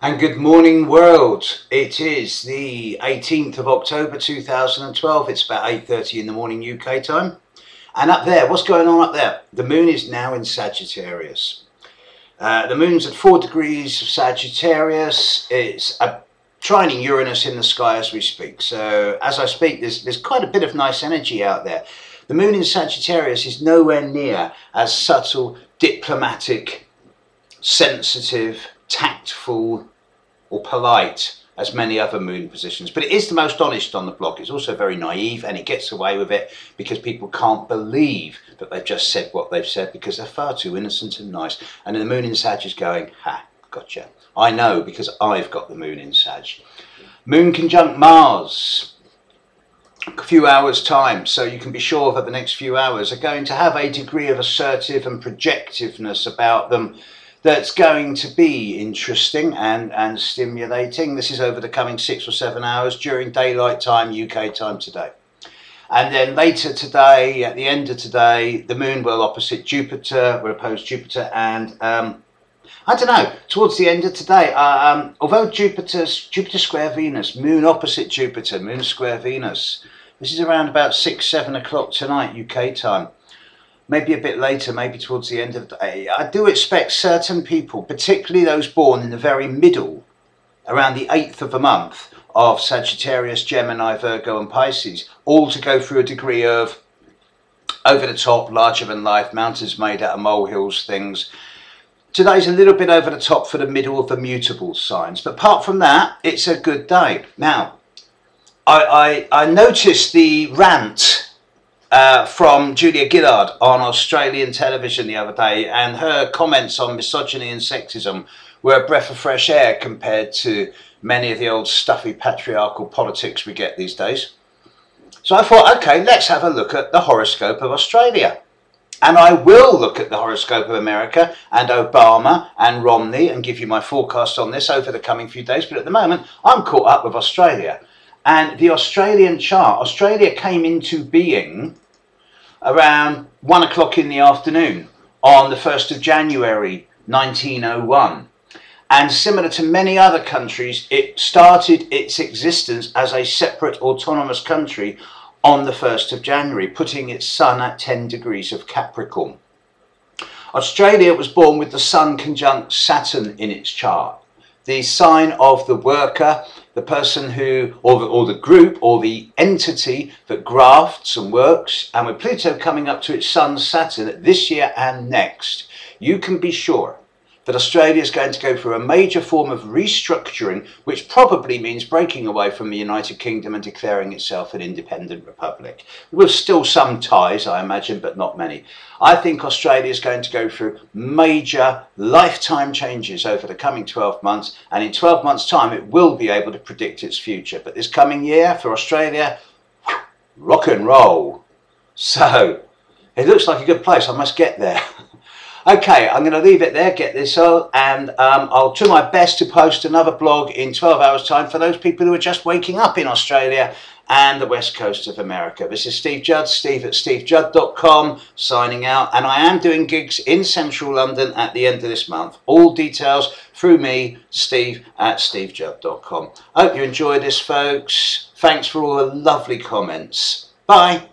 And good morning world. It is the 18th of October 2012. It's about 8:30 in the morning UK time. And up there, what's going on up there? The moon is now in Sagittarius. The moon's at 4 degrees of Sagittarius. It's trining Uranus in the sky as we speak. So as I speak, there's quite a bit of nice energy out there. The moon in Sagittarius is nowhere near as subtle, diplomatic, sensitive, tactful or polite as many other moon positions, but it is the most honest on the block. It's also very naive, and it gets away with it because people can't believe that they've just said what they've said because they're far too innocent and nice. And the moon in Sag is going, ha, gotcha. I know because I've got the moon in Sag. Moon conjunct Mars, a few hours time, so you can be sure that the next few hours are going to have a degree of assertive and projectiveness about them that's going to be interesting and stimulating. This is over the coming 6 or 7 hours during daylight time, UK time today. And then later today, at the end of today, the moon will opposite Jupiter, will oppose Jupiter, and I don't know, towards the end of today, although Jupiter square Venus, moon opposite Jupiter, moon square Venus, this is around about 6, 7 o'clock tonight UK time. Maybe a bit later, maybe towards the end of the day. I do expect certain people, particularly those born in the very middle, around the 8th of the month of Sagittarius, Gemini, Virgo and Pisces, all to go through a degree of over the top, larger than life, mountains made out of molehills things. Today's a little bit over the top for the middle of the mutable signs, but apart from that, it's a good day. Now, I noticed the rant from Julia Gillard on Australian television the other day, and her comments on misogyny and sexism were a breath of fresh air compared to many of the old stuffy patriarchal politics we get these days. So I thought, okay, let's have a look at the horoscope of Australia. And I will look at the horoscope of America and Obama and Romney and give you my forecast on this over the coming few days. But at the moment, I'm caught up with Australia. And the Australian chart, Australia came into being around 1 o'clock in the afternoon on the 1st of January 1901. And similar to many other countries, it started its existence as a separate autonomous country on the 1st of January, putting its sun at 10 degrees of Capricorn. Australia was born with the sun conjunct Saturn in its chart. The sign of the worker, the person who, or the group, or the entity that grafts and works, and with Pluto coming up to its sun Saturn this year and next, you can be sure that Australia is going to go through a major form of restructuring, which probably means breaking away from the United Kingdom and declaring itself an independent republic. With still some ties, I imagine, but not many. I think Australia is going to go through major lifetime changes over the coming 12 months, and in 12 months' time it will be able to predict its future. But this coming year for Australia, rock and roll. So, it looks like a good place. I must get there. Okay, I'm going to leave it there, get this all, and I'll do my best to post another blog in 12 hours time for those people who are just waking up in Australia and the west coast of America. This is Steve Judd, Steve at stevejudd.com, signing out, and I am doing gigs in central London at the end of this month. All details through me, Steve at stevejudd.com. I hope you enjoyed this, folks. Thanks for all the lovely comments. Bye.